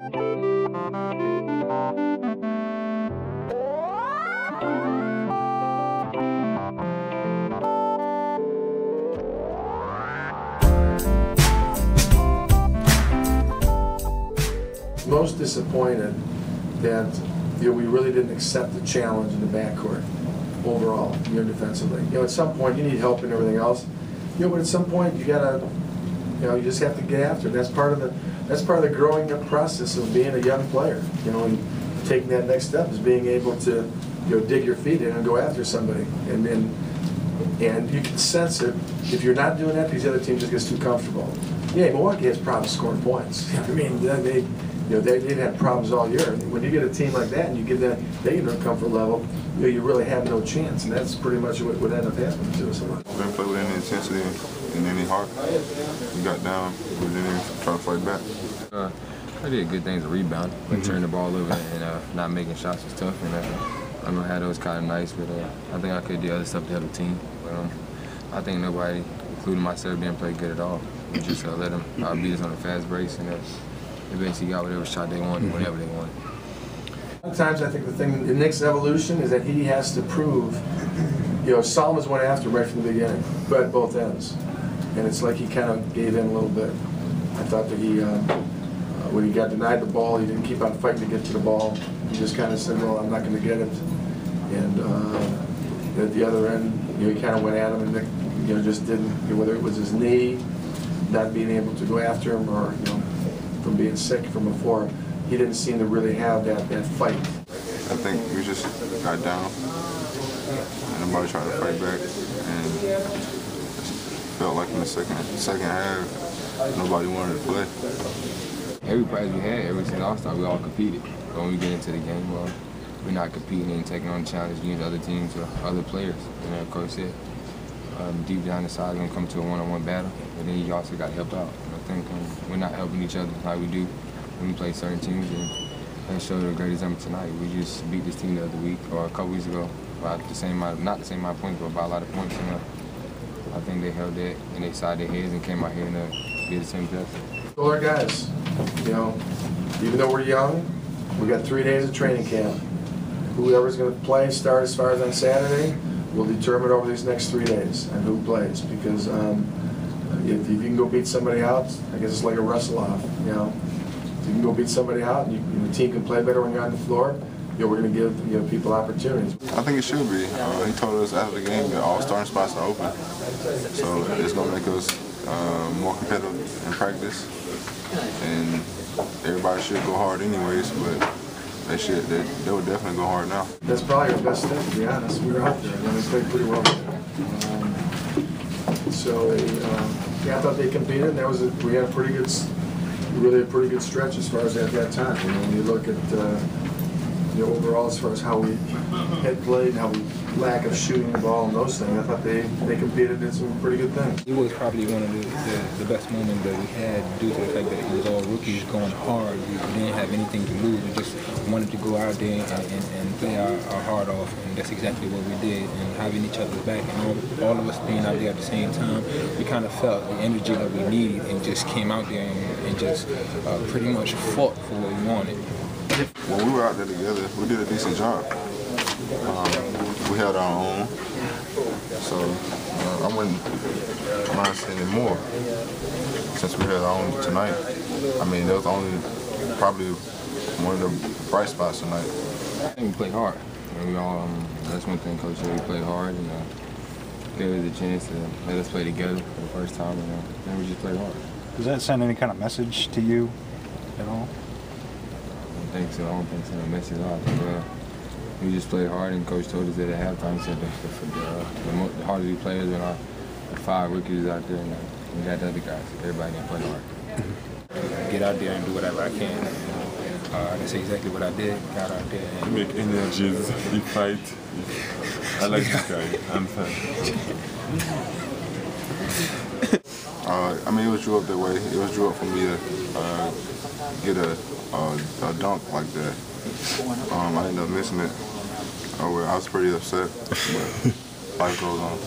Most disappointed that we really didn't accept the challenge in the backcourt overall, defensively. At some point you need help and everything else. But at some point you gotta, you just have to get after it. That's part of the growing up process of being a young player. And taking that next step is being able to, dig your feet in and go after somebody. And you can sense it. If you're not doing that, these other teams just get too comfortable. Yeah, Milwaukee has problems scoring points. I mean, they've had problems all year. When you get a team like that and you get that, they get to a comfort level, you really have no chance. And that's pretty much what ended up happening to us a lot. We didn't play with any intensity and any heart. We got down, we didn't even try to fight back. I did good things to rebound, but turning the ball over and not making shots was tough. And I'm gonna have those kind of nights, but I think I could do other stuff to help the team. But I think nobody, including myself, didn't play good at all. We just let them beat us on a fast break, and they basically got whatever shot they wanted, whenever they wanted. Sometimes I think the thing in Nick's evolution is that he has to prove, Solomon's went after right from the beginning, but at both ends. And it's like he kind of gave in a little bit. I thought that he, when he got denied the ball, he didn't keep on fighting to get to the ball. He just kind of said, well, I'm not going to get it. And at the other end, he kind of went at him, and Nick, just didn't, whether it was his knee, not being able to go after him, or, from being sick from before, he didn't seem to really have that fight. I think we just got down, and nobody tried to fight back, and it felt like in the second half, nobody wanted to play. Every practice we had, every single All-Star, we all competed. But when we get into the game, well, we're not competing and taking on the challenge against other teams or other players. And of course, deep down the side, we're going to come to a one-on-one battle, but then you also got to help out. And I think we're not helping each other like we do when we play certain teams, and that showed a great example tonight. We just beat this team the other week, or a couple weeks ago, by not the same amount of points, but by a lot of points. And I think they held that and they side their heads and came out here and did the same test. Older guys, even though we're young, we got 3 days of training camp. Whoever's going to play, start as far as on Saturday, will determine over these next 3 days and who plays. Because if you can go beat somebody out, I guess it's like a wrestle-off. If you can go beat somebody out and the team can play better when you're on the floor, we're going to give people opportunities. I think it should be. He told us after the game that all starting spots are open, so it's going to make us more competitive in practice, and everybody should go hard anyways, but they would definitely go hard now. That's probably our best step, to be honest. We were out there, and we played pretty well there. I thought they competed, and we had a pretty good stretch as far as at that time. When you look at overall as far as how we had played, how we lack of shooting the ball and those things, I thought they competed in some pretty good things. It was probably one of the best moments that we had due to the fact that it was all rookies going hard. We didn't have anything to lose. We just wanted to go out there and play our heart off, and that's exactly what we did. And having each other's back and all of us being out there at the same time, we kind of felt the energy that we needed and just came out there and just pretty much fought for what we wanted. When we were out there together, we did a decent job. We held our own, so I wouldn't mind saying it more since we held our own tonight. I mean, that was probably one of the bright spots tonight. I think we played hard. We all, that's one thing Coach said, we played hard, and gave us a chance to let us play together for the first time, and then we just played hard. Does that send any kind of message to you at all? I don't think so. The message at all. We just played hard, and Coach told us that at halftime. He said the harder we played than our 5 rookies out there, and we got the other guys. Everybody can play hard. Get out there and do whatever I can. That's exactly what I did. Got out there and make energies. He fight. I like this guy. I'm fan. I mean, it was drew up that way. It was drew up for me to get a dunk like that. I ended up missing it. I was pretty upset, but life goes on.